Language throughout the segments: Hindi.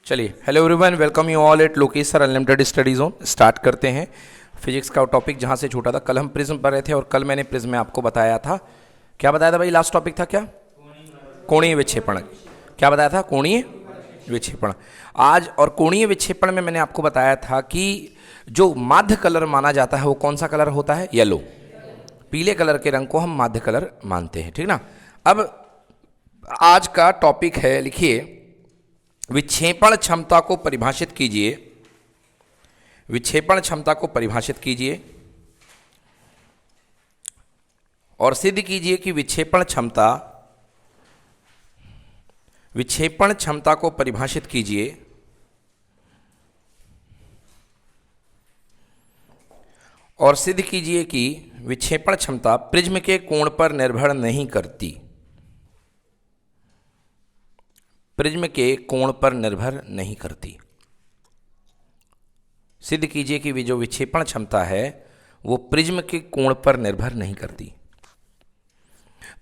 चलिए, hello everyone, welcome you all at Lokesh sir unlimited study zone. Start करते हैं फिजिक्स का टॉपिक जहाँ से छूटा था। कल हम प्रिज्म पर रहे थे और कल मैंने प्रिज्म में आपको बताया था, क्या बताया था भाई? लास्ट टॉपिक था क्या? कोणीय विक्षेपण। क्या बताया था? कोणीय विक्षेपण। आज और कोणीय विक्षेपण में मैंने आपको बताया था कि जो माध्य कलर माना जाता है वो कौन सा कलर होता है? येलो। पीले कलर के रंग को हम माध्य कलर मानते हैं, ठीक ना। अब आज का टॉपिक है, लिखिए, विक्षेपण क्षमता को परिभाषित कीजिए। विक्षेपण क्षमता को परिभाषित कीजिए और सिद्ध कीजिए कि विक्षेपण क्षमता को परिभाषित कीजिए और सिद्ध कीजिए कि विक्षेपण क्षमता प्रिज्म के कोण पर निर्भर नहीं करती। प्रिज्म के कोण पर निर्भर नहीं करती। सिद्ध कीजिए कि जो विक्षेपण क्षमता है वो प्रिज्म के कोण पर निर्भर नहीं करती।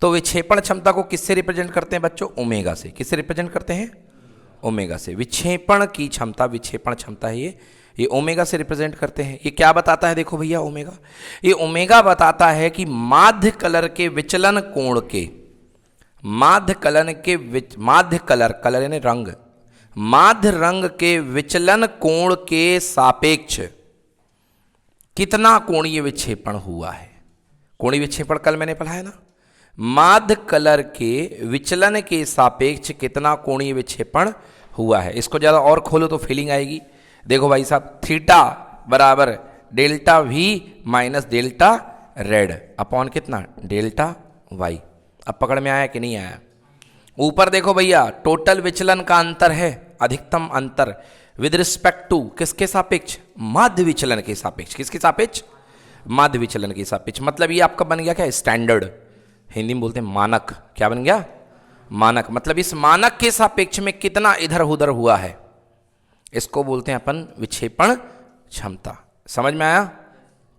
तो विक्षेपण क्षमता को किससे रिप्रेजेंट करते हैं बच्चों? ओमेगा से। किससे रिप्रेजेंट करते हैं? ओमेगा से। विक्षेपण की क्षमता, विक्षेपण क्षमता है ये ओमेगा से रिप्रेजेंट करते हैं। ये क्या बताता है? देखो भैया, ओमेगा, ये ओमेगा बताता है कि माध्य कलर के विचलन कोण के, माध्य कलर यानी रंग, माध्य रंग के विचलन कोण के सापेक्ष कितना कोणीय विक्षेपण हुआ है। कोणीय विक्षेपण कल मैंने पढ़ा है ना। माध्य कलर के विचलन के सापेक्ष कितना कोणीय विक्षेपण हुआ है। इसको ज़्यादा और खोलो तो फीलिंग आएगी। देखो भाई साहब, थीटा बराबर delta V minus delta red upon कितना? Delta Y. अब पकड़ में आया कि नहीं आया? ऊपर देखो भैया, टोटल विचलन का अंतर है, अधिकतम अंतर विद रिस्पेक्ट टू किसके सापेक्ष? माध्य विचलन के सापेक्ष। किसके सापेक्ष? माध्य विचलन के सापेक्ष। मतलब ये आपका बन गया क्या? स्टैंडर्ड। हिंदी में बोलते हैं मानक। क्या बन गया? मानक। मतलब इस मानक के सापेक्ष में कितना इधर उधर हुआ है, इसको बोलते हैं अपन विक्षेपण क्षमता। समझ में आया?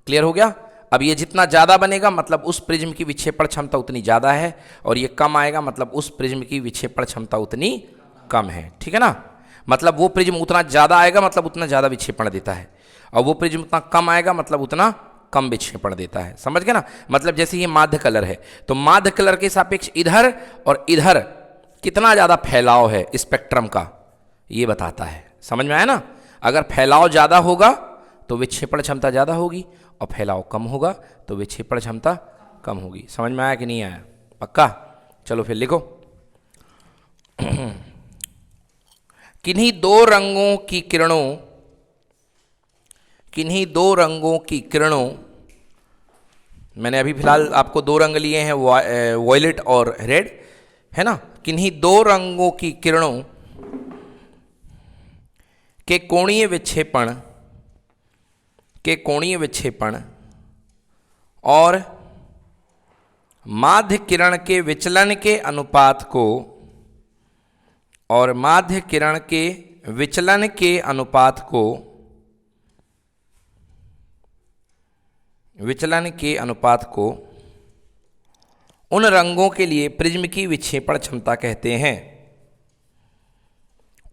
क्लियर हो गया? अब ये जितना ज़्यादा बनेगा मतलब उस प्रिज्म की विक्षेपण क्षमता उतनी ज़्यादा है, और ये कम आएगा मतलब उस प्रिज्म की विक्षेपण क्षमता उतनी कम है। ठीक है ना। मतलब वो प्रिज्म उतना ज़्यादा आएगा मतलब उतना ज़्यादा विक्षेपण देता है, और वो प्रिज्म उतना कम आएगा मतलब उतना कम विक्षेपण देता है। समझ गए ना। मतलब जैसे ये माध्य कलर है तो माध्य कलर के सापेक्ष इधर और इधर कितना ज़्यादा फैलाव है स्पेक्ट्रम का, ये बताता है। समझ में आया ना। अगर फैलाव ज़्यादा होगा तो विक्षेपण क्षमता ज़्यादा होगी, और फैलाव कम होगा तो विक्षेपण क्षमता कम होगी। समझ में आया कि नहीं आया? पक्का? चलो फिर लिखो। किन्हीं दो रंगों की किरणों, मैंने अभी फिलहाल आपको दो रंग लिए हैं, वॉयलेट और रेड, है ना। किन्हीं दो रंगों की किरणों के कोणीय विक्षेपण और माध्य किरण के विचलन के अनुपात को, उन रंगों के लिए प्रिज्म की विक्षेपण क्षमता कहते हैं।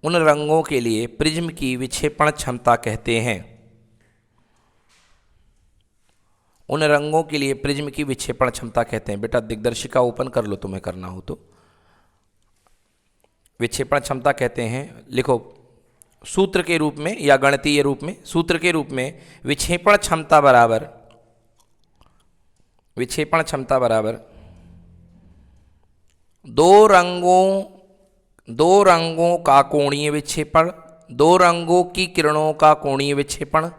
उन रंगों के लिए प्रिज्म की विक्षेपण क्षमता कहते हैं। उन रंगों के लिए प्रिज्म की विक्षेपण क्षमता कहते हैं। बेटा दिग्दर्शिका ओपन कर लो, तुम्हें करना हो तो। विक्षेपण क्षमता कहते हैं, लिखो सूत्र के रूप में या गणितीय रूप में। सूत्र के रूप में विक्षेपण क्षमता बराबर दो रंगों का कोणीय विक्षेपण, दो रंगों की किरणों का कोणीय विक्षेपण,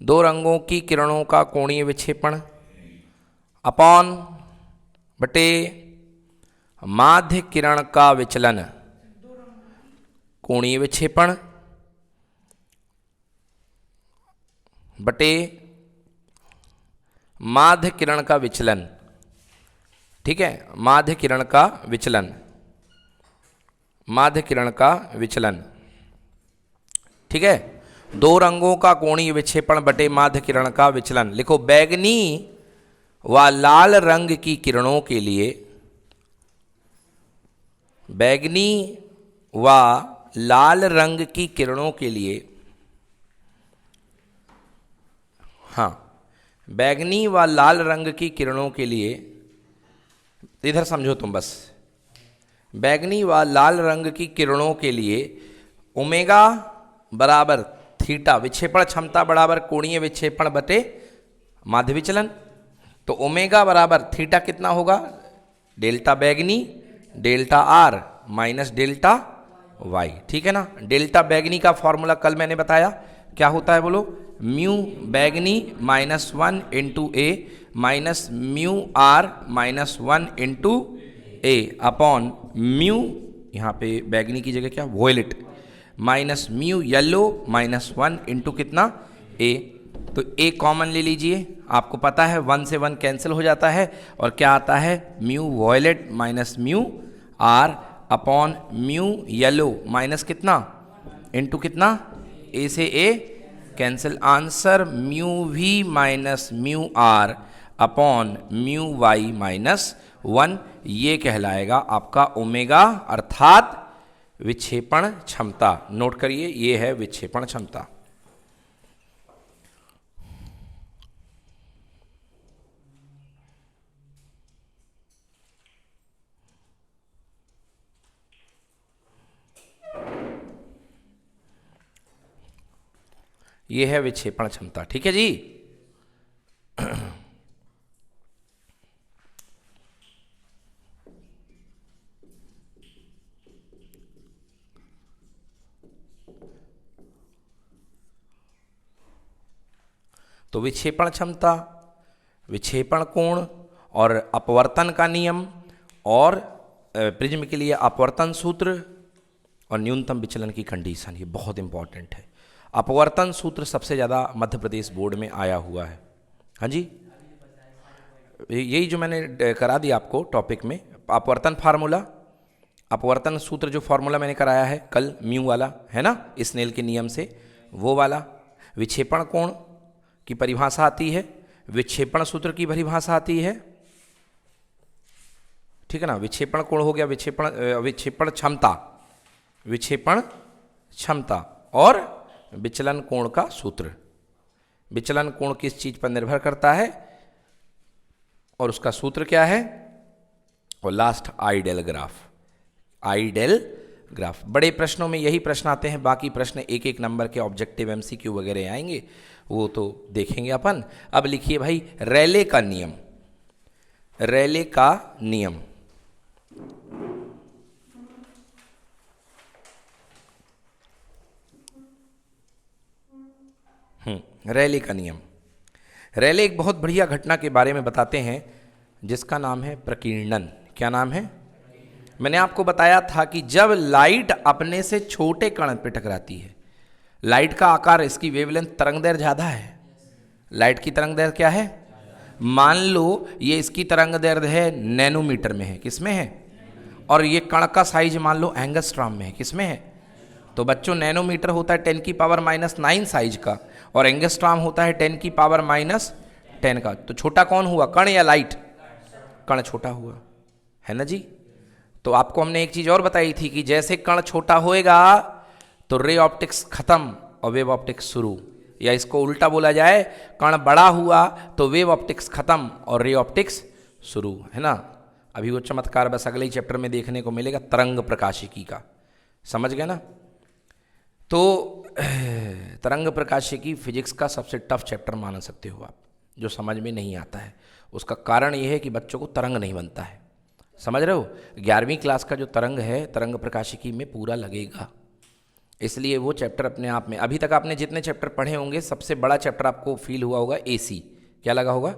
दो रंगों की किरणों का कोणीय विक्षेपण अपॉन बटे माध्य किरण का विचलन। कोणीय विक्षेपण बटे माध्य किरण का विचलन। ठीक है, माध्य किरण का विचलन। ठीक है, दो रंगों का कोणीय विक्षेपण बटे माध्य किरण का विचलन। लिखो, बैगनी व लाल रंग की किरणों के लिए, बैगनी व लाल रंग की किरणों के लिए, हाँ, बैगनी व लाल रंग की किरणों के लिए, इधर समझो तुम बस, बैगनी व लाल रंग की किरणों के लिए ओमेगा बराबर थीटा, विक्षेपण क्षमता बराबर कोणीय विक्षेपण बटे माध्य विचलन। तो ओमेगा बराबर थीटा कितना होगा, डेल्टा बैगनी delta R minus delta Y, ठीक है ना। डेल्टा बैगनी का फॉर्मूला कल मैंने बताया, क्या होता है बोलो, म्यू बैगनी minus 1 into A minus mu R minus 1 into A upon mu, यहाँ पे बैगनी की जगह क्या, violet, minus mu yellow minus 1 into कितना, ए। तो ए कॉमन ले लीजिए, आपको पता है 1 से 1 कैंसिल हो जाता है और क्या आता है, mu violet minus mu R upon mu yellow minus कितना, इंटू कितना, ए से A cancel, answer mu V minus mu R upon mu Y minus 1, ये कहलाएगा आपका ओमेगा अर्थात विक्षेपण क्षमता। नोट करिए, ये है विक्षेपण क्षमता। ये है विक्षेपण क्षमता, ठीक है जी। तो विक्षेपण क्षमता, विक्षेपण कोण और अपवर्तन का नियम और प्रिज्म के लिए अपवर्तन सूत्र और न्यूनतम विचलन की कंडीशन, ये बहुत इंपॉर्टेंट है। अपवर्तन सूत्र सबसे ज़्यादा मध्य प्रदेश बोर्ड में आया हुआ है, हाँ जी, यही जो मैंने करा दिया आपको टॉपिक में, अपवर्तन फार्मूला, अपवर्तन सूत्र जो फार्मूला मैंने कराया है कल, म्यू वाला है ना, स्नेल के नियम से, वो वाला। विक्षेपण कोण की परिभाषा आती है, विक्षेपण सूत्र की परिभाषा आती है, ठीक है ना। विक्षेपण कोण हो गया, विक्षेपण क्षमता, विक्षेपण क्षमता और विचलन कोण का सूत्र। विचलन कोण किस चीज पर निर्भर करता है और उसका सूत्र क्या है, और last ideal graph, ideal graph. बड़े प्रश्नों में यही प्रश्न आते हैं, बाकी प्रश्न एक एक नंबर के ऑब्जेक्टिव एमसीक्यू वगैरह आएंगे, वो तो देखेंगे अपन। अब लिखिए भाई रेले का नियम, रेले का नियम, रेले का नियम। रेले एक बहुत बढ़िया घटना के बारे में बताते हैं जिसका नाम है प्रकीर्णन। क्या नाम है, मैंने आपको बताया था कि जब लाइट अपने से छोटे कण पर टकराती है, लाइट का आकार, इसकी वेवलेंथ, तरंगदैर्घ्य ज़्यादा है, लाइट की तरंगदैर्घ्य क्या है, मान लो ये इसकी तरंगदैर्घ्य है नैनोमीटर में है, किस में है, और ये कण का साइज मान लो एंगस्ट्रॉम में है, किस में है। तो बच्चों नैनोमीटर होता है 10 की पावर -9 साइज का और एंगस्ट्रॉम होता है 10 की पावर -10 का। तो छोटा कौन हुआ, कण या लाइट, कण छोटा हुआ, है ना जी। तो आपको हमने एक चीज और बताई थी कि जैसे कण छोटा होएगा तो रे ऑप्टिक्स खत्म और वेव ऑप्टिक्स शुरू, या इसको उल्टा बोला जाए, कण बड़ा हुआ तो वेव ऑप्टिक्स खत्म और रे ऑप्टिक्स शुरू, है ना। अभी वो चमत्कार बस अगले ही चैप्टर में देखने को मिलेगा, तरंग प्रकाशिकी का, समझ गए ना। तो तरंग प्रकाशिकी फिजिक्स का सबसे टफ चैप्टर मान सकते हो आप, जो समझ में नहीं आता है। उसका कारण यह है कि बच्चों को तरंग नहीं बनता है, समझ रहे हो। 11वीं क्लास का जो तरंग है, तरंग प्रकाशिकी में पूरा लगेगा, इसलिए वो चैप्टर अपने आप में, अभी तक आपने जितने चैप्टर पढ़े होंगे सबसे बड़ा चैप्टर आपको फील हुआ होगा एसी। क्या लगा होगा,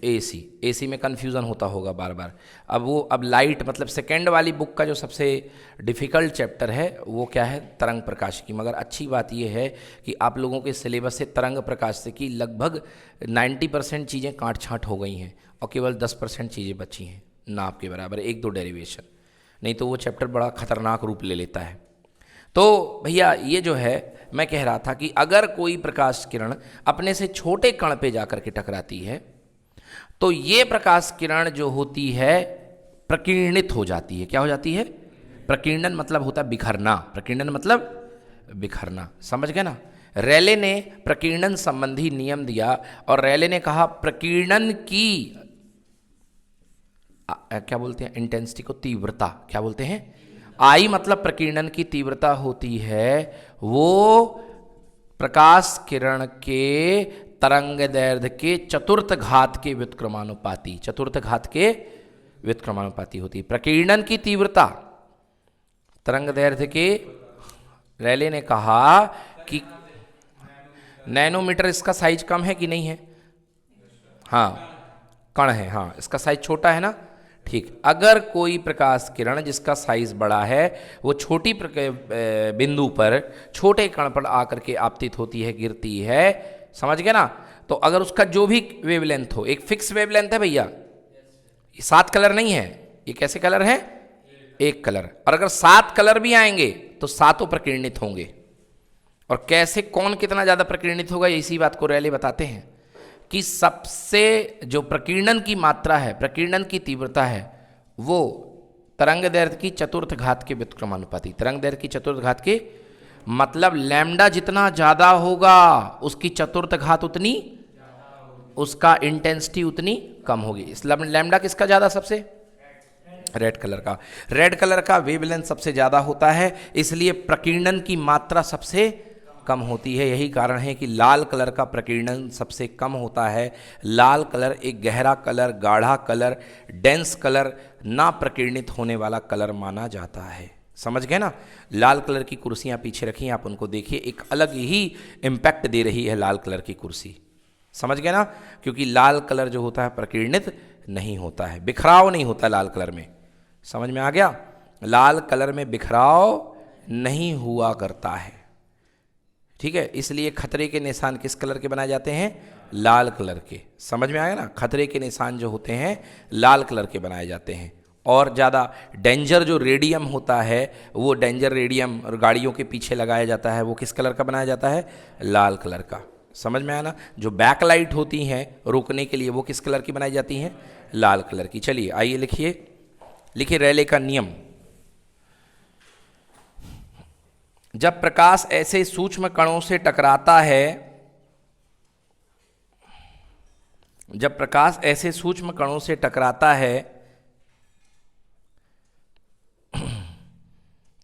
एसी। एसी में कन्फ्यूज़न होता होगा बार बार। अब लाइट मतलब सेकेंड वाली बुक का जो सबसे डिफ़िकल्ट चैप्टर है वो क्या है, तरंग प्रकाशिकी। मगर अच्छी बात ये है कि आप लोगों के सिलेबस से तरंग प्रकाशिकी लगभग 90% चीज़ें काट छाँट हो गई हैं और केवल 10% चीज़ें बची हैं, ना आपके बराबर 1-2 डेरिवेशन, नहीं तो वो चैप्टर बड़ा खतरनाक रूप ले लेता है। तो भैया ये जो है, मैं कह रहा था कि अगर कोई प्रकाश किरण अपने से छोटे कण पे जाकर के टकराती है तो ये प्रकाश किरण जो होती है प्रकीर्णित हो जाती है। क्या हो जाती है, प्रकीर्णन मतलब होता है बिखरना, प्रकीर्णन मतलब बिखरना, समझ गए ना। रेले ने प्रकीर्णन संबंधी नियम दिया और रेले ने कहा प्रकीर्णन की क्या बोलते हैं, इंटेंसिटी को तीव्रता, क्या बोलते हैं, आई मतलब प्रकीर्णन की तीव्रता होती है वो प्रकाश किरण के तरंग दैर्ध्य के चतुर्थ घात के व्युत्क्रमानुपाती, चतुर्थ घात के व्युत्क्रमानुपाती होती है प्रकीर्णन की तीव्रता। तरंग दैर्ध्य के रेले ने कहा कि नैनोमीटर, इसका साइज कम है कि नहीं है, हाँ कण है, हाँ इसका साइज छोटा है ना, ठीक। अगर कोई प्रकाश किरण जिसका साइज बड़ा है वो छोटी बिंदु पर छोटे कण पर आकर के आपतित होती है, गिरती है, समझ गए ना। तो अगर उसका जो भी वेवलेंथ हो, एक फिक्स वेवलेंथ है भैया, ये 7 कलर नहीं है, ये कैसे कलर है, एक कलर, और अगर 7 कलर भी आएंगे तो सातों प्रकीर्णित होंगे। और कैसे, कौन कितना ज्यादा प्रकीर्णित होगा, इसी बात को रेले बताते हैं कि सबसे जो प्रकीर्णन की मात्रा है, प्रकीर्णन की तीव्रता है, वो तरंग दैर्ध्य की चतुर्थ घात के व्युत्क्रमानुपाती, तरंग दैर्ध्य की चतुर्थ घात के मतलब लैम्डा जितना ज्यादा होगा उसकी चतुर्थ घात उतनी, उसका इंटेंसिटी उतनी कम होगी। इस लैम्डा किसका ज्यादा, सबसे रेड कलर का, रेड कलर का वेवलेंथ सबसे ज्यादा होता है, इसलिए प्रकीर्णन की मात्रा सबसे कम होती है। यही कारण है कि लाल कलर का प्रकीर्णन सबसे कम होता है। लाल कलर एक गहरा कलर, गाढ़ा कलर, डेंस कलर, ना प्रकीर्णित होने वाला कलर माना जाता है, समझ गए ना। लाल कलर की कुर्सियां पीछे रखी हैं, आप उनको देखिए, एक अलग ही इम्पैक्ट दे रही है लाल कलर की कुर्सी, समझ गए ना, क्योंकि लाल कलर जो होता है प्रकीर्णित नहीं होता है, बिखराव नहीं होता लाल कलर में, समझ में आ गया। लाल कलर में बिखराव नहीं हुआ करता है, ठीक है। इसलिए खतरे के निशान किस कलर के बनाए जाते हैं, लाल कलर के, समझ में आया ना। खतरे के निशान जो होते हैं लाल कलर के बनाए जाते हैं। और ज़्यादा डेंजर जो रेडियम होता है, वो डेंजर रेडियम और गाड़ियों के पीछे लगाया जाता है, वो किस कलर का बनाया जाता है, लाल कलर का, समझ में आया ना। जो बैक लाइट होती हैं रोकने के लिए, वो किस कलर की बनाई जाती हैं, लाल कलर की। चलिए आइए लिखिए, लिखिए रेले का नियम। जब प्रकाश ऐसे सूक्ष्म कणों से टकराता है, जब प्रकाश ऐसे सूक्ष्म कणों से टकराता है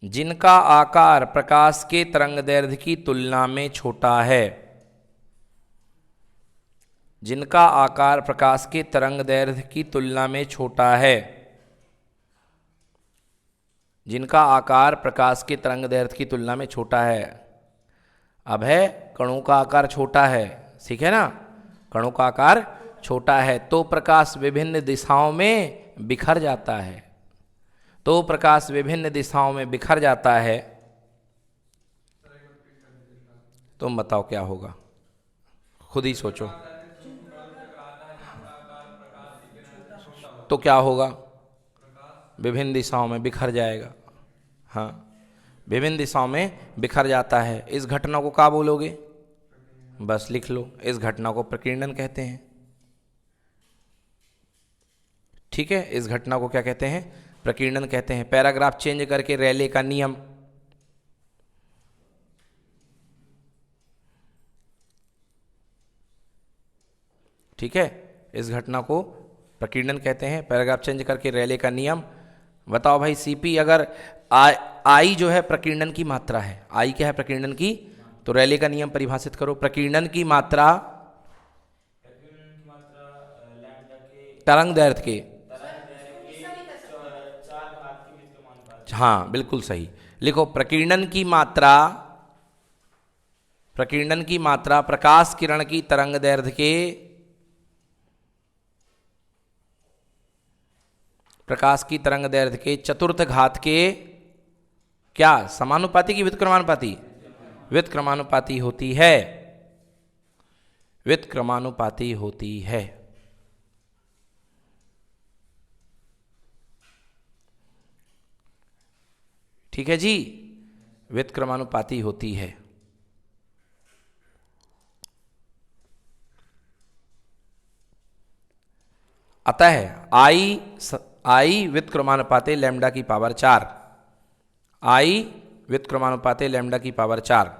जिनका आकार प्रकाश के तरंगदैर्ध्य की तुलना में छोटा है, जिनका आकार प्रकाश के तरंगदैर्ध्य की तुलना में छोटा है, जिनका आकार प्रकाश के तरंगदैर्ध्य की तुलना में छोटा है। अब है कणों का आकार छोटा है, ठीक है ना, कणों का आकार छोटा है तो प्रकाश विभिन्न दिशाओं में बिखर जाता है, तो प्रकाश विभिन्न दिशाओं में बिखर जाता है। तुम बताओ क्या होगा, खुद ही सोचो। तो क्या होगा, विभिन्न दिशाओं में बिखर जाएगा, हाँ विभिन्न दिशाओं में बिखर जाता है। इस घटना को क्या बोलोगे, बस लिख लो, इस घटना को प्रकीर्णन कहते हैं, ठीक है। इस घटना को क्या कहते हैं, प्रकीर्णन कहते हैं। पैराग्राफ चेंज करके रेले का नियम, ठीक है, इस घटना को प्रकीर्णन कहते हैं। पैराग्राफ चेंज करके रेले का नियम। बताओ भाई सीपी, अगर आई जो है प्रकीर्णन की मात्रा है, आई क्या है प्रकीर्णन की, तो रेले का नियम परिभाषित करो। प्रकीर्णन की मात्रा तरंग दैर्ध्य के, हाँ बिल्कुल सही लिखो। प्रकीर्णन की मात्रा, प्रकीर्णन की मात्रा प्रकाश किरण की तरंग दैर्ध्य के, प्रकाश की तरंग दैर्ध्य के चतुर्थ घात के क्या, समानुपाती की व्युत्क्रमानुपाती, व्युत्क्रमानुपाती होती है, व्युत्क्रमानुपाती होती है, ठीक है जी, व्युत्क्रमानुपाती होती है। अतः आई व्युत्क्रमानुपाते लैम्डा की पावर 4, आई व्युत्क्रमानुपाते लैम्डा की पावर 4,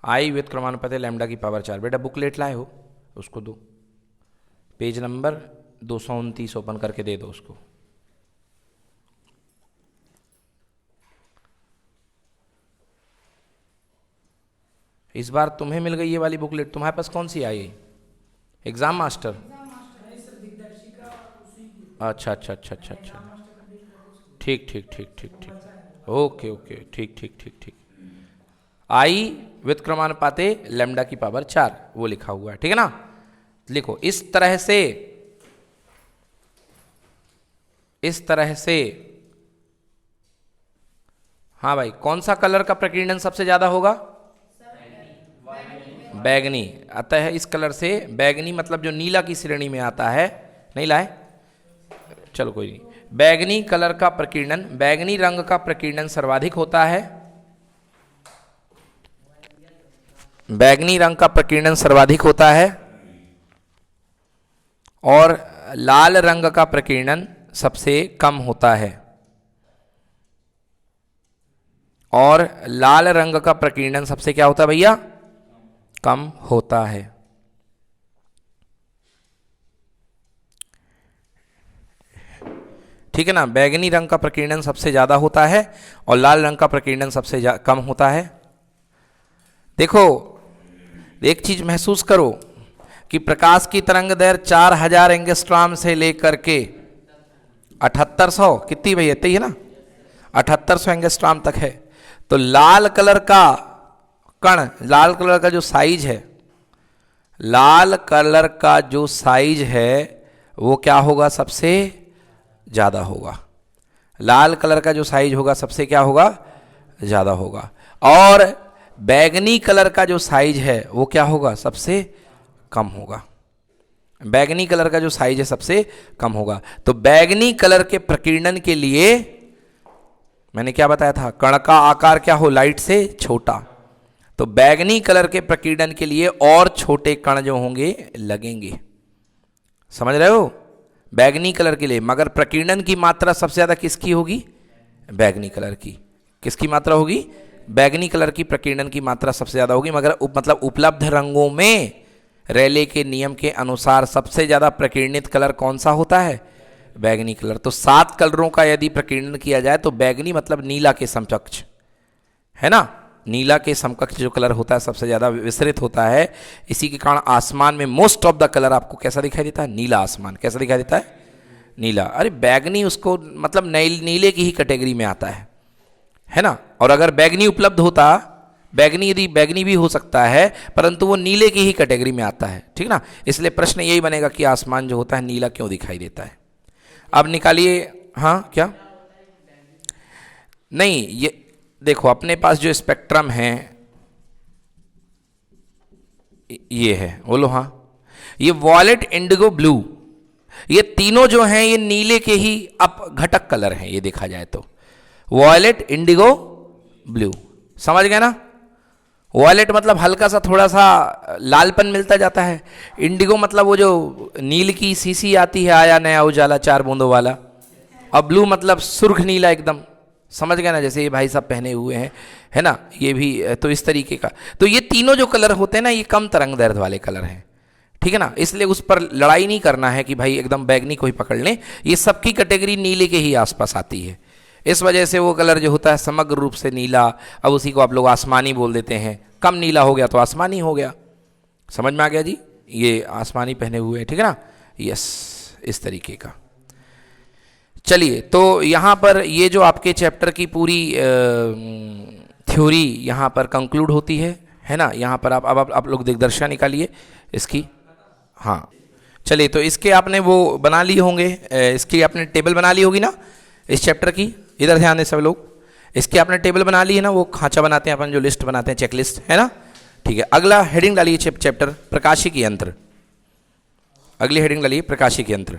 आई व्युत्क्रमानुपाते लैम्डा की पावर 4। बेटा बुकलेट लाए हो उसको दो, पेज नंबर 229 ओपन करके दे दो उसको। इस बार तुम्हें मिल गई ये वाली बुकलेट। तुम्हारे पास कौन सी आई? Exam master. अच्छा अच्छा अच्छा अच्छा अच्छा, ठीक ठीक ठीक ठीक ठीक, ओके ओके, ठीक ठीक ठीक ठीक। आई व्युत्क्रमानुपाते लैम्डा की पावर 4 वो लिखा हुआ है, ठीक है ना। लिखो इस तरह से, इस तरह से। हाँ भाई, कौन सा कलर का प्रकीर्णन सबसे ज्यादा होगा? बैगनी। अतः इस कलर से बैगनी मतलब जो नीला की श्रेणी में आता है, नहीं लाए, चलो कोई नहीं। बैगनी कलर का प्रकीर्णन, बैगनी रंग का प्रकीर्णन सर्वाधिक होता है, बैगनी रंग का प्रकीर्णन सर्वाधिक होता है, और लाल रंग का प्रकीर्णन सबसे कम होता है, और लाल रंग का प्रकीर्णन सबसे क्या होता है भैया? कम होता है। ठीक है ना। बैगनी रंग का प्रकीर्णन सबसे ज्यादा होता है और लाल रंग का प्रकीर्णन सबसे कम होता है। देखो एक चीज महसूस करो कि प्रकाश की तरंग दैर्घ्य 4000 एंगस्ट्रॉम से लेकर के 7800, कितनी भैया? इतनी है ना, 7800 एंगस्ट्रॉम तक है। तो लाल कलर का कण, लाल कलर का जो साइज है, लाल कलर का जो साइज है वो क्या होगा? सबसे ज्यादा होगा। लाल कलर का जो साइज होगा सबसे क्या होगा? ज्यादा होगा। और बैगनी कलर का जो साइज है वो क्या होगा? सबसे कम होगा। बैगनी कलर का जो साइज है सबसे कम होगा। तो बैगनी कलर के प्रकीर्णन के लिए मैंने क्या बताया था? कण का आकार क्या हो? लाइट से छोटा। तो बैगनी कलर के प्रकीर्णन के लिए और छोटे कण जो होंगे लगेंगे, समझ रहे हो? बैगनी कलर के लिए। मगर प्रकीर्णन की मात्रा सबसे ज्यादा किसकी होगी? बैगनी कलर की। किसकी मात्रा होगी? बैगनी कलर की प्रकीर्णन की मात्रा सबसे ज्यादा होगी। मगर मतलब उपलब्ध रंगों में रेले के नियम के अनुसार सबसे ज्यादा प्रकीर्णित कलर कौन सा होता है? बैगनी कलर। तो 7 कलरों का यदि प्रकीर्णन किया जाए तो बैगनी मतलब नीला के समकक्ष, है ना। नीला के समकक्ष जो कलर होता है सबसे ज्यादा विसरित होता है। इसी के कारण आसमान में मोस्ट ऑफ द कलर आपको कैसा दिखाई देता है? नीला आसमान। कैसा दिखाई देता है? नीला। अरे बैगनी उसको मतलब नीले की ही कैटेगरी में आता है ना। और अगर बैगनी उपलब्ध होता, बैगनी यदि बैगनी भी हो सकता है परंतु वो नीले की ही कैटेगरी में आता है, ठीक ना। इसलिए प्रश्न यही बनेगा कि आसमान जो होता है नीला क्यों दिखाई देता है। अब निकालिए। हाँ क्या? नहीं, ये देखो अपने पास जो स्पेक्ट्रम है ये है, बोलो हाँ। ये वॉयलेट, इंडिगो, ब्लू, ये तीनों जो हैं ये नीले के ही अप घटक कलर हैं। ये देखा जाए तो वॉयलेट, इंडिगो, ब्लू, समझ गए ना। वॉयलेट मतलब हल्का सा थोड़ा सा लालपन मिलता जाता है। इंडिगो मतलब वो जो नील की सीसी आती है, आया नया उजाला 4 बूंदों वाला। और ब्लू मतलब सुर्ख नीला एकदम, समझ गए ना, जैसे ये भाई साहब पहने हुए हैं, है ना। ये भी तो इस तरीके का। तो ये तीनों जो कलर होते हैं ना ये कम तरंग दैर्घ्य वाले कलर हैं, ठीक है ना। इसलिए उस पर लड़ाई नहीं करना है कि भाई एकदम बैगनी को ही पकड़ लें। ये सबकी कैटेगरी नीले के ही आसपास आती है। इस वजह से वो कलर जो होता है समग्र रूप से नीला, अब उसी को आप लोग आसमानी बोल देते हैं। कम नीला हो गया तो आसमानी हो गया। समझ में आ गया जी? ये आसमानी पहने हुए हैं, ठीक है ना। यस, इस तरीके का। चलिए, तो यहाँ पर ये जो आपके चैप्टर की पूरी थ्योरी यहाँ पर कंक्लूड होती है ना। यहाँ पर आप लोग दिग्दर्शिका निकालिए इसकी। हाँ चलिए, तो इसके आपने वो बना लिए होंगे, इसकी आपने टेबल बना ली होगी ना इस चैप्टर की। इधर ध्यान दें सब लोग। इसकी आपने टेबल बना ली है ना, वो खांचा बनाते हैं अपन जो लिस्ट बनाते हैं, चेक लिस्ट, है ना। ठीक है, अगला हेडिंग डालिए चैप्टर प्रकाशिकी यंत्र। अगली हेडिंग डालिए प्रकाशिकी यंत्र।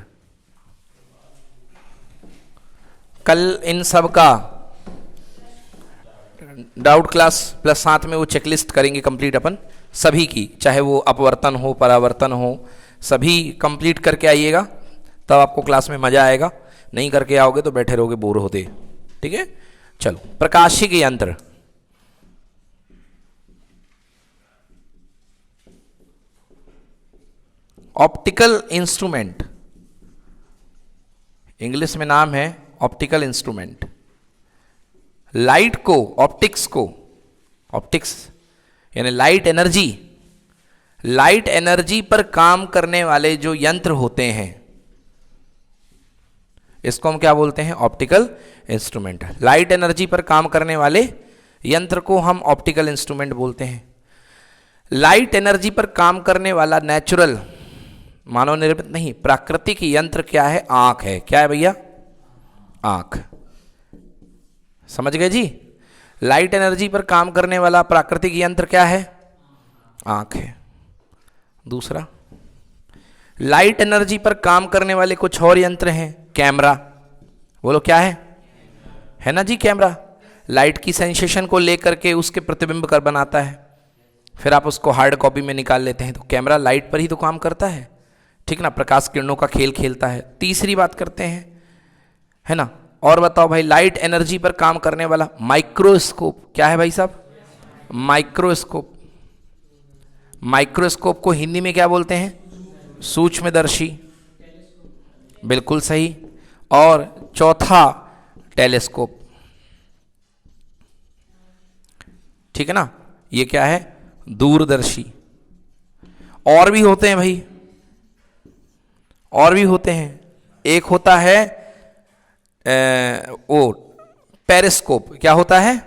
कल इन सब का डाउट क्लास प्लस साथ में वो चेकलिस्ट करेंगे कंप्लीट अपन सभी की, चाहे वो अपवर्तन हो परावर्तन हो, सभी कंप्लीट करके आइएगा, तब आपको क्लास में मजा आएगा। नहीं करके आओगे तो बैठे रहोगे बोर होते। ठीक है, चलो प्रकाशिक यंत्र। ऑप्टिकल इंस्ट्रूमेंट, इंग्लिश में नाम है ऑप्टिकल इंस्ट्रूमेंट। लाइट को, ऑप्टिक्स को, ऑप्टिक्स यानी लाइट एनर्जी, लाइट एनर्जी पर काम करने वाले जो यंत्र होते हैं इसको हम क्या बोलते हैं? Optical instrument. लाइट एनर्जी पर काम करने वाले यंत्र को हम ऑप्टिकल इंस्ट्रूमेंट बोलते हैं। लाइट एनर्जी पर काम करने वाला नेचुरल, मानव निर्मित नहीं, प्राकृतिक यंत्र क्या है? आंख है। क्या है भैया? आंख। समझ गए जी? लाइट एनर्जी पर काम करने वाला प्राकृतिक यंत्र क्या है? आंख है। दूसरा, लाइट एनर्जी पर काम करने वाले कुछ और यंत्र हैं। कैमरा, बोलो क्या है ना जी? कैमरा लाइट की सेंसेशन को लेकर के उसके प्रतिबिंब कर बनाता है, फिर आप उसको हार्ड कॉपी में निकाल लेते हैं। तो कैमरा लाइट पर ही तो काम करता है, ठीक ना? प्रकाश किरणों का खेल खेलता है। तीसरी बात करते हैं, है ना? और बताओ भाई, लाइट एनर्जी पर काम करने वाला माइक्रोस्कोप क्या है भाई साहब? माइक्रोस्कोप। माइक्रोस्कोप को हिंदी में क्या बोलते हैं? सूक्ष्मदर्शी। बिल्कुल सही। और चौथा टेलीस्कोप, ठीक है ना? ये क्या है? दूरदर्शी। और भी होते हैं भाई, और भी होते हैं। एक होता है वो पेरिस्कोप। क्या होता है?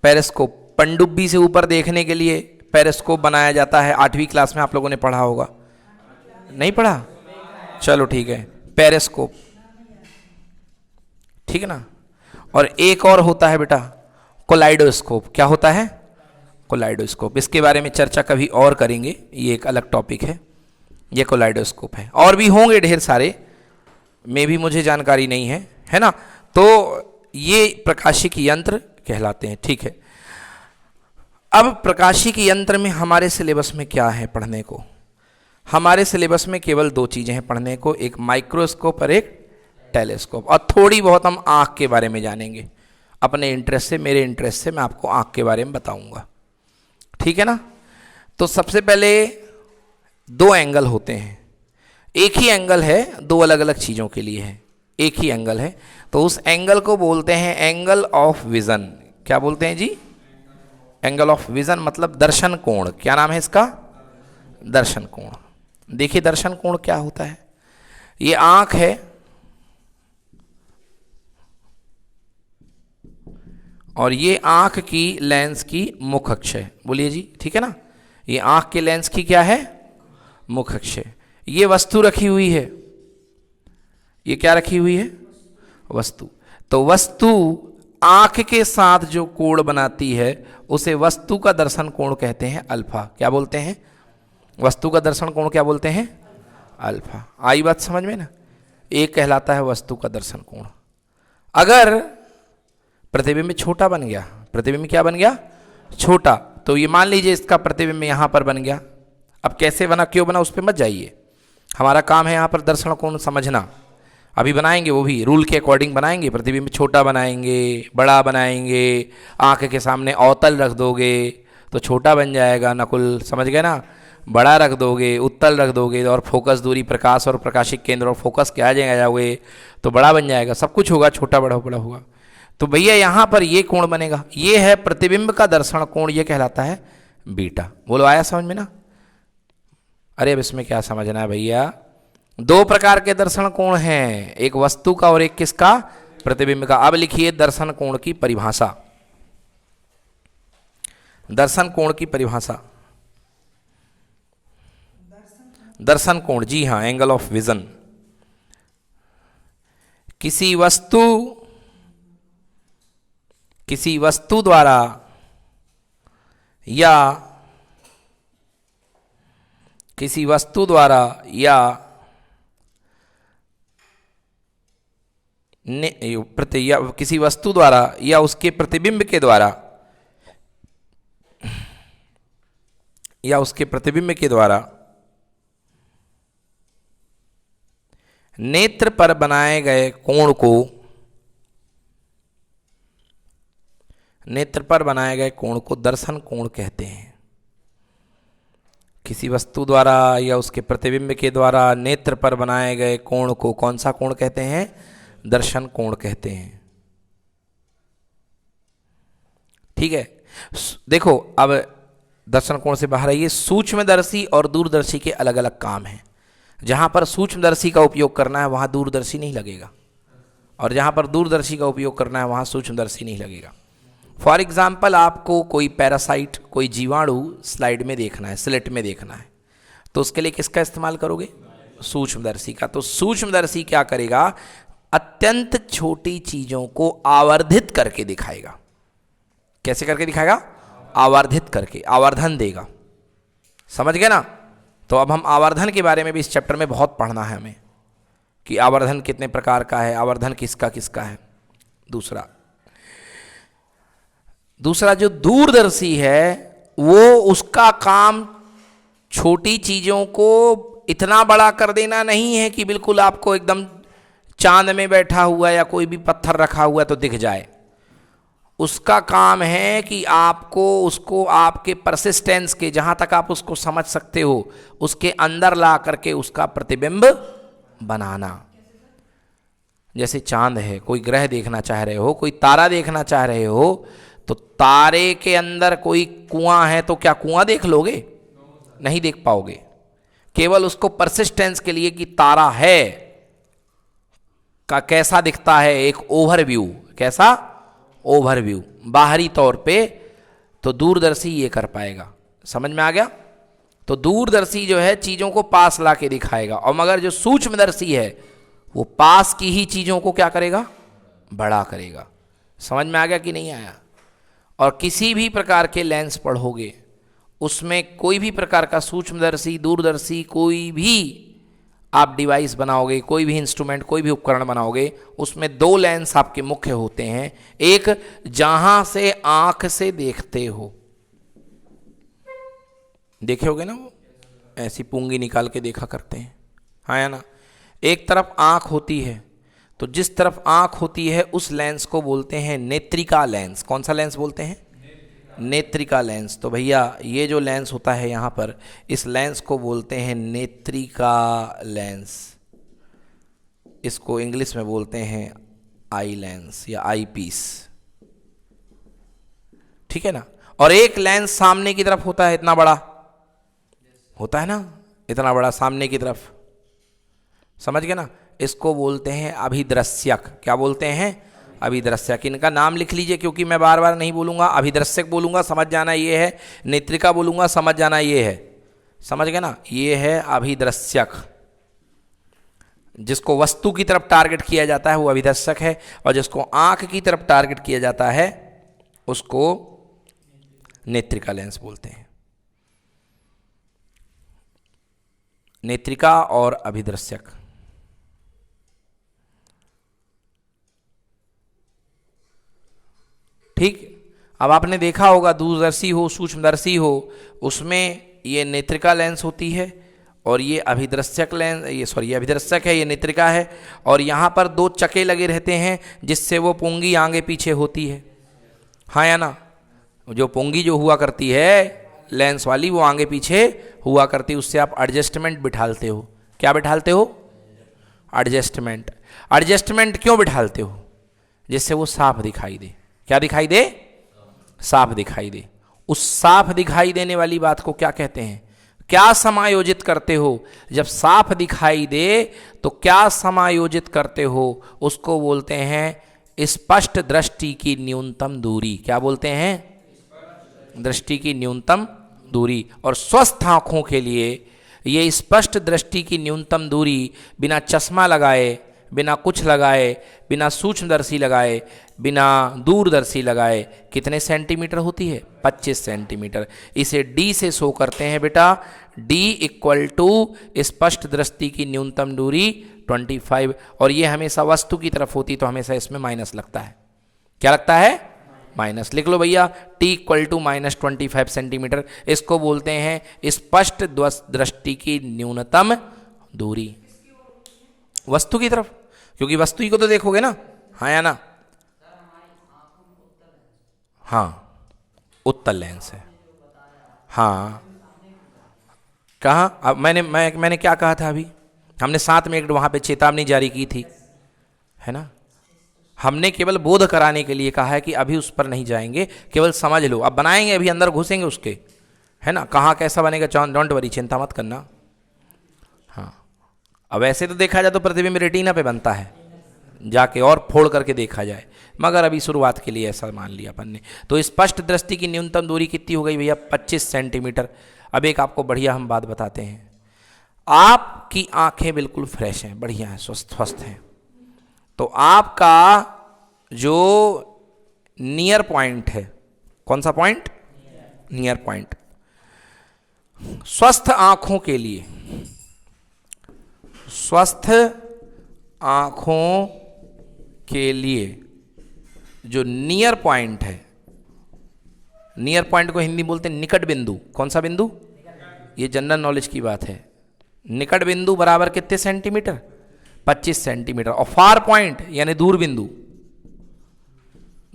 पेरिस्कोप। पनडुब्बी से ऊपर देखने के लिए पेरिस्कोप बनाया जाता है। 8वीं क्लास में आप लोगों ने पढ़ा होगा। नहीं पढ़ा? चलो ठीक है, पेरिस्कोप, ठीक है ना? और एक और होता है बेटा, कोलाइडोस्कोप। क्या होता है? कोलाइडोस्कोप। इसके बारे में चर्चा कभी और करेंगे, ये एक अलग टॉपिक है। ये कोलाइडोस्कोप है। और भी होंगे ढेर सारे, में भी मुझे जानकारी नहीं है, है ना? तो ये प्रकाशिक यंत्र कहलाते हैं। ठीक है, अब प्रकाशिक यंत्र में हमारे सिलेबस में क्या है पढ़ने को? हमारे सिलेबस में केवल 2 चीजें हैं पढ़ने को, एक माइक्रोस्कोप और एक टेलीस्कोप। और थोड़ी बहुत हम आंख के बारे में जानेंगे। अपने इंटरेस्ट से, मेरे इंटरेस्ट से मैं आपको आंख के बारे में बताऊंगा, ठीक है ना? तो सबसे पहले 2 एंगल होते हैं। एक ही एंगल है, 2 अलग अलग चीजों के लिए है। एक ही एंगल है, तो उस एंगल को बोलते हैं एंगल ऑफ विजन। क्या बोलते हैं जी? एंगल ऑफ विजन मतलब दर्शन कोण। क्या नाम है इसका? दर्शन कोण। देखिए दर्शन कोण क्या होता है। ये आंख है, और ये आंख की लेंस की मुख अक्ष है। बोलिए जी, ठीक है ना? ये आंख के लेंस की क्या है? मुख अक्ष है। ये वस्तु रखी हुई है। ये क्या रखी हुई है? वस्तु। तो वस्तु आंख के साथ जो कोण बनाती है उसे वस्तु का दर्शन कोण कहते हैं अल्फा। क्या बोलते हैं? वस्तु का दर्शन कोण क्या बोलते हैं? अल्फा। आई बात समझ में ना? एक कहलाता है वस्तु का दर्शन कोण। अगर प्रतिबिंब छोटा बन गया, प्रतिबिंब क्या बन गया? छोटा, तो ये मान लीजिए इसका प्रतिबिंब यहां पर बन गया। अब कैसे बना, क्यों बना, उस पर मत जाइए। हमारा काम है यहां पर दर्शन कोण समझना। अभी बनाएंगे, वो भी रूल के अकॉर्डिंग बनाएंगे। प्रतिबिंब छोटा बनाएंगे, बड़ा बनाएंगे। आंख के सामने अवतल रख दोगे तो छोटा बन जाएगा, नकुल समझ गए ना? बड़ा रख दोगे, उत्तल रख दोगे, और फोकस दूरी, प्रकाश और प्रकाशिक केंद्र और फोकस के आ जाओगे तो बड़ा बन जाएगा। सब कुछ होगा, छोटा बड़ा बड़ा होगा। तो भैया यहां पर ये कोण बनेगा, ये है प्रतिबिंब का दर्शन कोण, ये कहलाता है बीटा। बोलो आया समझ में ना? अरे अब इसमें क्या समझना है भैया? 2 प्रकार के दर्शन कोण हैं, एक वस्तु का और एक किसका? प्रतिबिंब का। अब लिखिए दर्शन कोण की परिभाषा। दर्शन कोण की परिभाषा। दर्शन कोण, जी हां, एंगल ऑफ विजन। किसी वस्तु द्वारा या किसी वस्तु द्वारा या किसी वस्तु द्वारा या उसके प्रतिबिंब के द्वारा नेत्र पर बनाए गए कोण को, नेत्र पर बनाए गए कोण को दर्शन कोण कहते हैं। किसी वस्तु द्वारा या उसके प्रतिबिंब के द्वारा नेत्र पर बनाए गए कोण को कौन सा कोण कहते हैं? दर्शन कोण कहते हैं। ठीक है, देखो अब दर्शन कोण से बाहर आइए। सूक्ष्मदर्शी और दूरदर्शी के अलग अलग काम हैं। जहां पर सूक्ष्मदर्शी का उपयोग करना है वहां दूरदर्शी नहीं लगेगा, और जहां पर दूरदर्शी का उपयोग करना है वहां सूक्ष्मदर्शी नहीं लगेगा। फॉर एग्जाम्पल, आपको कोई पैरासाइट, कोई जीवाणु स्लाइड में देखना है, स्लिट में देखना है, तो उसके लिए किसका इस्तेमाल करोगे? सूक्ष्मदर्शी का। तो सूक्ष्मदर्शी क्या करेगा? अत्यंत छोटी चीजों को आवर्धित करके दिखाएगा। कैसे करके दिखाएगा? आवर्धित करके, आवर्धन देगा। समझ गए ना? तो अब हम आवर्धन के बारे में भी इस चैप्टर में बहुत पढ़ना है हमें, कि आवर्धन कितने प्रकार का है, आवर्धन किसका किसका है। दूसरा जो दूरदर्शी है वो उसका काम छोटी चीजों को इतना बड़ा कर देना नहीं है कि बिल्कुल आपको एकदम चांद में बैठा हुआ या कोई भी पत्थर रखा हुआ तो दिख जाए। उसका काम है कि आपको उसको आपके परसिस्टेंस के, जहां तक आप उसको समझ सकते हो, उसके अंदर ला करके उसका प्रतिबिंब बनाना। जैसे चांद है, कोई ग्रह देखना चाह रहे हो, कोई तारा देखना चाह रहे हो, तो तारे के अंदर कोई कुआं है तो क्या कुआं देख लोगे? नहीं देख पाओगे। केवल उसको परसिस्टेंस के लिए कि तारा है का कैसा दिखता है, एक ओवरव्यू, कैसा ओवरव्यू बाहरी तौर पे, तो दूरदर्शी ये कर पाएगा। समझ में आ गया? तो दूरदर्शी जो है चीजों को पास ला के दिखाएगा, और मगर जो सूक्ष्मदर्शी है वो पास की ही चीजों को क्या करेगा? बड़ा करेगा। समझ में आ गया कि नहीं आया? और किसी भी प्रकार के लेंस पढ़ोगे उसमें कोई भी प्रकार का सूक्ष्मदर्शी, दूरदर्शी, कोई भी आप डिवाइस बनाओगे, कोई भी इंस्ट्रूमेंट, कोई भी उपकरण बनाओगे, उसमें दो लेंस आपके मुख्य होते हैं। एक जहां से आंख से देखते हो, देखे होगे ना, वो ऐसी पूंगी निकाल के देखा करते हैं, हाँ या ना? एक तरफ आंख होती है, तो जिस तरफ आंख होती है उस लेंस को बोलते हैं नेत्रिका लेंस। कौन सा लेंस बोलते हैं? नेत्रिका लेंस। तो भैया ये जो लेंस होता है यहाँ पर, इस लेंस को बोलते हैं नेत्रिका लेंस। इसको इंग्लिश में बोलते हैं आई लेंस या आई पीस। ठीक है ना? और एक लेंस सामने की तरफ होता है, इतना बड़ा होता है ना, इतना बड़ा सामने की तरफ। समझ गए ना? इसको बोलते हैं अभिदृश्यक। क्या बोलते हैं? अभिदृश्यक। इनका नाम लिख लीजिए, क्योंकि मैं बार बार नहीं बोलूंगा। अभिदृश्यक बोलूंगा, समझ जाना ये है। नेत्रिका बोलूंगा, समझ जाना ये है। समझ गए ना? ये है अभिदृश्यक। जिसको वस्तु की तरफ टारगेट किया जाता है वो अभिदर्शक है, और जिसको आंख की तरफ टारगेट किया जाता है उसको नेत्रिका लेंस बोलते हैं। नेत्रिका और अभिदर्शक। ठीक। अब आपने देखा होगा दूरदर्शी हो, सूक्ष्मदर्शी हो, उसमें ये नेत्रिका लेंस होती है और ये अभिदर्शक लेंस, ये अभिदर्शक है, ये नेत्रिका है। और यहाँ पर दो चके लगे रहते हैं जिससे वो पुंगी आगे पीछे होती है, हाँ या ना? जो पुंगी जो हुआ करती है लेंस वाली, वो आगे पीछे हुआ करती है, उससे आप एडजस्टमेंट बिठालते हो। क्या बिठालते हो? एडजस्टमेंट। एडजस्टमेंट क्यों बिठालते हो? जिससे वो साफ दिखाई दे। क्या दिखाई दे? साफ दिखाई दे। उस साफ दिखाई देने वाली बात को क्या कहते हैं? क्या समायोजित करते हो? जब साफ दिखाई दे तो क्या समायोजित करते हो? उसको बोलते हैं स्पष्ट दृष्टि की न्यूनतम दूरी। क्या बोलते हैं? दृष्टि की न्यूनतम दूरी। और स्वस्थ आंखों के लिए ये स्पष्ट दृष्टि की न्यूनतम दूरी बिना चश्मा लगाए, बिना कुछ लगाए, बिना सूक्ष्मदर्शी लगाए, बिना दूरदर्शी लगाए कितने सेंटीमीटर होती है? 25 सेंटीमीटर। इसे डी से शो करते हैं बेटा। डी इक्वल टू स्पष्ट दृष्टि की न्यूनतम दूरी 25। और ये हमेशा वस्तु की तरफ होती तो हमेशा इसमें माइनस लगता है। क्या लगता है? माइनस। लिख लो भैया, टी इक्वल टू -25 सेंटीमीटर। इसको बोलते हैं स्पष्ट दृष्टि की न्यूनतम दूरी। वस्तु की तरफ, क्योंकि वस्तु ही को तो देखोगे ना, हाँ या ना? हाँ, उत्तल लेंस है। हाँ, कहा अब मैंने क्या कहा था अभी? हमने 7 मिनट वहां पे चेतावनी जारी की थी, है ना? हमने केवल बोध कराने के लिए कहा है कि अभी उस पर नहीं जाएंगे, केवल समझ लो। अब बनाएंगे, अभी अंदर घुसेंगे उसके, है ना? कहाँ कैसा बनेगा, डोंट वरी, चिंता मत करना। हाँ, अब ऐसे तो देखा जाए तो प्रतिबिंब रेटिना पे बनता है, जाके और फोड़ करके देखा जाए, मगर अभी शुरुआत के लिए ऐसा मान लिया अपन ने। तो स्पष्ट दृष्टि की न्यूनतम दूरी कितनी हो गई भैया? 25 सेंटीमीटर। अब एक आपको बढ़िया हम बात बताते हैं, आपकी आंखें बिल्कुल फ्रेश हैं, बढ़िया हैं, स्वस्थ हैं, तो आपका जो नियर पॉइंट है, कौन सा पॉइंट? Near point. स्वस्थ आंखों के लिए, स्वस्थ आंखों के लिए जो नियर पॉइंट है, नियर पॉइंट को हिंदी बोलते हैं निकट बिंदु। कौन सा बिंदु? ये जनरल नॉलेज की बात है। निकट बिंदु बराबर कितने सेंटीमीटर? 25 सेंटीमीटर। और फार पॉइंट यानी दूर बिंदु,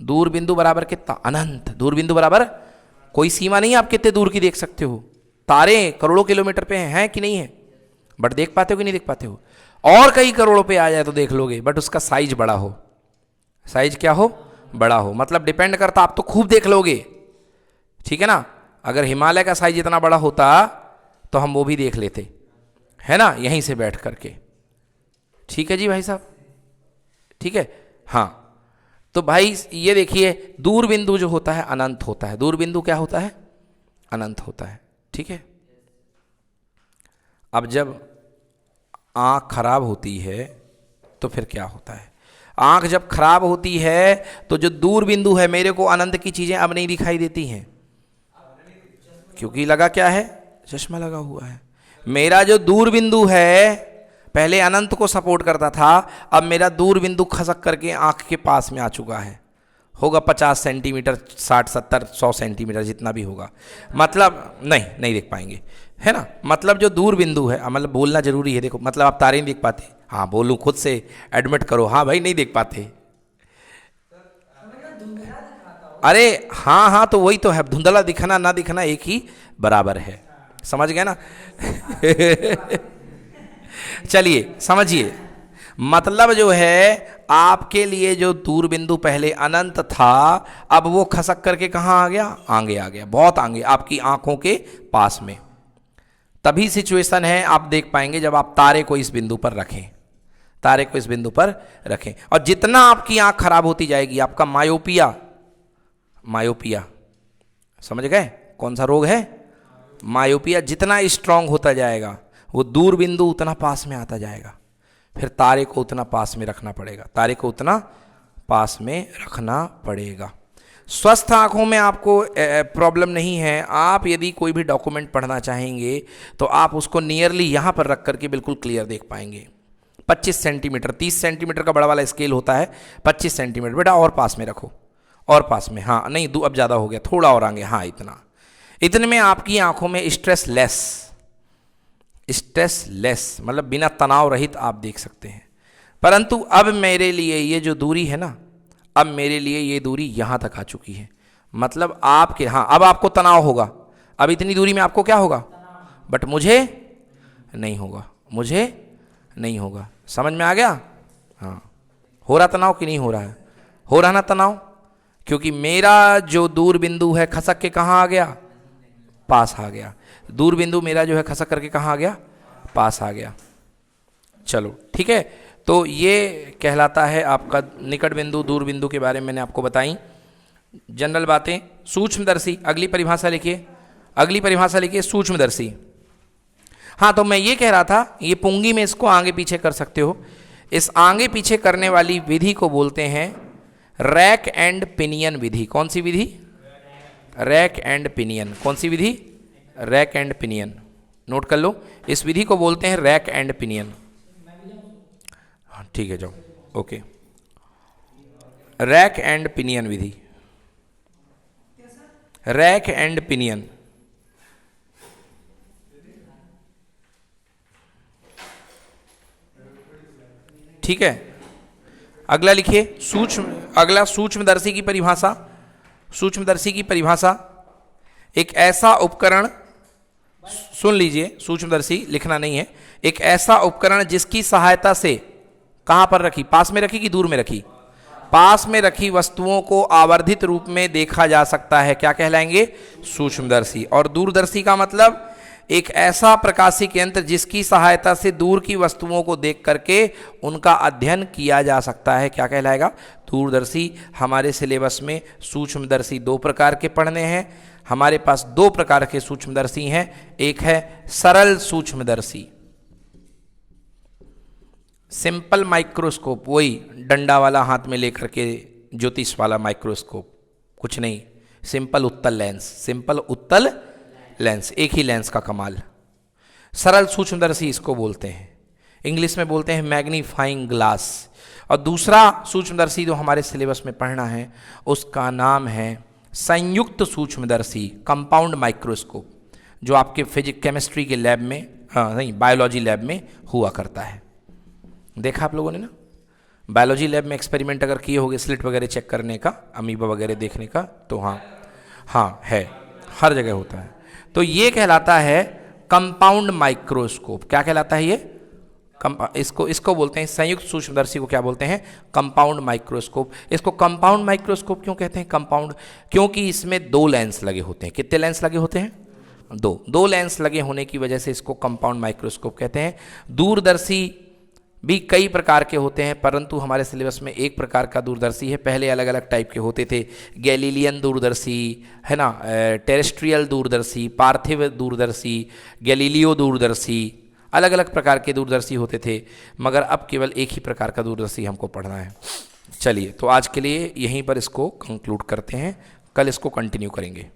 दूर बिंदु बराबर कितना? अनंत। दूर बिंदु बराबर कोई सीमा नहीं है, आप कितने दूर की देख सकते हो। तारे करोड़ों किलोमीटर पे हैं कि नहीं है, बट देख पाते हो कि नहीं देख पाते हो? और कई करोड़ों पे आ जाए तो देख लोगे, बट उसका साइज बड़ा हो। साइज क्या हो? बड़ा हो। मतलब डिपेंड करता, आप तो खूब देख लोगे, ठीक है ना? अगर हिमालय का साइज इतना बड़ा होता तो हम वो भी देख लेते, है ना, यहीं से बैठ करके। ठीक है जी भाई साहब, ठीक है। हाँ, तो भाई ये देखिए, दूर बिंदु जो होता है अनंत होता है। दूर बिंदु क्या होता है? अनंत होता है, ठीक है। अब जब आँख खराब होती है तो फिर क्या होता है? आँख जब खराब होती है तो जो दूर बिंदु है, मेरे को अनंत की चीज़ें अब नहीं दिखाई देती हैं, क्योंकि लगा क्या है? चश्मा लगा हुआ है। मेरा जो दूर बिंदु है पहले अनंत को सपोर्ट करता था, अब मेरा दूर बिंदु खसक करके आँख के पास में आ चुका है। होगा 50 सेंटीमीटर, 60, 70, 100 सेंटीमीटर, जितना भी होगा। मतलब नहीं देख पाएंगे, है ना? मतलब जो दूर बिंदु है, मतलब बोलना जरूरी है। देखो, मतलब आप तारे नहीं देख पाते? हाँ, बोलूँ, खुद से एडमिट करो, हाँ भाई नहीं देख पाते। अरे हाँ, तो वही तो है, धुंधला दिखना ना दिखना एक ही बराबर है, समझ गए ना? चलिए समझिए, मतलब जो है आपके लिए जो दूर बिंदु पहले अनंत था, अब वो खसक करके कहाँ आ गया? आगे आ गया, बहुत आगे, आपकी आंखों के पास में। तभी सिचुएशन है, आप देख पाएंगे जब आप तारे को इस बिंदु पर रखें, तारे को इस बिंदु पर रखें। और जितना आपकी आंख खराब होती जाएगी, आपका मायोपिया, मायोपिया समझ गए कौन सा रोग है? मायोपिया जितना स्ट्रांग होता जाएगा, वो दूर बिंदु उतना पास में आता जाएगा। फिर तारे को उतना पास में रखना पड़ेगा, तारे को उतना पास में रखना पड़ेगा। स्वस्थ आंखों में आपको प्रॉब्लम नहीं है। आप यदि कोई भी डॉक्यूमेंट पढ़ना चाहेंगे तो आप उसको नियरली यहाँ पर रख करके बिल्कुल क्लियर देख पाएंगे। 25 सेंटीमीटर, 30 सेंटीमीटर का बड़ा वाला स्केल होता है, 25 सेंटीमीटर। बेटा और पास में रखो, और पास में, हाँ नहीं अब ज़्यादा हो गया, थोड़ा और आगे, हाँ इतने में आपकी आंखों में स्ट्रेस लेस मतलब बिना तनाव रहित आप देख सकते हैं। परंतु अब मेरे लिए ये जो दूरी है ना, अब मेरे लिए ये दूरी यहाँ तक आ चुकी है। मतलब आपके, हाँ अब आपको तनाव होगा, अब इतनी दूरी में आपको क्या होगा? बट मुझे नहीं होगा, मुझे नहीं होगा। समझ में आ गया? हाँ, हो रहा तनाव कि नहीं हो रहा है? हो रहा ना तनाव, क्योंकि मेरा जो दूर बिंदु है खसक के कहाँ आ गया? पास आ गया। दूर बिंदु मेरा जो है खसक करके कहाँ आ गया? पास आ गया। चलो ठीक है, तो ये कहलाता है आपका निकट बिंदु, दूर बिंदु के बारे में मैंने आपको बताई जनरल बातें। सूक्ष्मदर्शी, अगली परिभाषा लिखिए, अगली परिभाषा लिखिए सूक्ष्मदर्शी। हाँ, तो मैं ये कह रहा था, ये पुंगी में इसको आगे पीछे कर सकते हो। इस आगे पीछे करने वाली विधि को बोलते हैं रैक एंड पिनियन विधि। कौन सी विधि? Rack and pinion. कौन सी विधि? Rack and pinion. नोट कर लो, इस विधि को बोलते हैं रैक एंड पिनियन। हाँ ठीक है, जाओ, okay. Rack and pinion Vidhi, rack and pinion. ठीक है। अगला लिखिए अगला सूक्ष्मदर्शी की परिभाषा। सूक्ष्मदर्शी की परिभाषा, एक ऐसा उपकरण, सुन लीजिए, सूक्ष्मदर्शी लिखना नहीं है, एक ऐसा उपकरण जिसकी सहायता से, कहां पर रखी, पास में रखी कि दूर में रखी, पास में रखी वस्तुओं को आवर्धित रूप में देखा जा सकता है, क्या कहलाएंगे, सूक्ष्मदर्शी। और दूरदर्शी का मतलब एक ऐसा प्रकाशिक यंत्र जिसकी सहायता से दूर की वस्तुओं को देख करके उनका अध्ययन किया जा सकता है, क्या कहलाएगा, दूरदर्शी। हमारे सिलेबस में सूक्ष्मदर्शी 2 प्रकार के पढ़ने हैं। हमारे पास 2 प्रकार के सूक्ष्मदर्शी हैं। एक है सरल सूक्ष्मदर्शी, सिंपल माइक्रोस्कोप, वही डंडा वाला हाथ में लेकर के ज्योतिष वाला माइक्रोस्कोप, कुछ नहीं, सिंपल उत्तल लेंस, सिंपल उत्तल लेंस, एक ही लेंस का कमाल। सरल सूक्ष्मदर्शी इसको बोलते हैं, इंग्लिश में बोलते हैं मैग्नीफाइंग ग्लास। और दूसरा सूक्ष्मदर्शी जो हमारे सिलेबस में पढ़ना है उसका नाम है संयुक्त सूक्ष्मदर्शी, कंपाउंड माइक्रोस्कोप, जो आपके फिजिक्स केमिस्ट्री के लैब में, नहीं, बायोलॉजी लैब में हुआ करता है। देखा आप लोगों ने ना, बायोलॉजी लैब में एक्सपेरिमेंट अगर किए होंगे स्लिट वगैरह चेक करने का, अमीबा वगैरह देखने का, तो हाँ है, हर जगह होता है। तो ये कहलाता है कंपाउंड माइक्रोस्कोप। क्या कहलाता है ये, इसको बोलते हैं, संयुक्त सूक्ष्मदर्शी को क्या बोलते हैं, कंपाउंड माइक्रोस्कोप। इसको कंपाउंड माइक्रोस्कोप क्यों कहते हैं, कंपाउंड, क्योंकि इसमें 2 लेंस लगे होते हैं। कितने लेंस लगे होते हैं, 2 लेंस लगे होने की वजह से इसको कंपाउंड माइक्रोस्कोप कहते हैं। दूरदर्शी भी कई प्रकार के होते हैं, परंतु हमारे सिलेबस में एक प्रकार का दूरदर्शी है। पहले अलग अलग टाइप के होते थे, गैलीलियन दूरदर्शी है ना, टेरेस्ट्रियल दूरदर्शी, पार्थिव दूरदर्शी, गैलीलियो दूरदर्शी, अलग अलग प्रकार के दूरदर्शी होते थे, मगर अब केवल एक ही प्रकार का दूरदर्शी हमको पढ़ना है। चलिए, तो आज के लिए यहीं पर इसको कंक्लूड करते हैं, कल इसको कंटिन्यू करेंगे।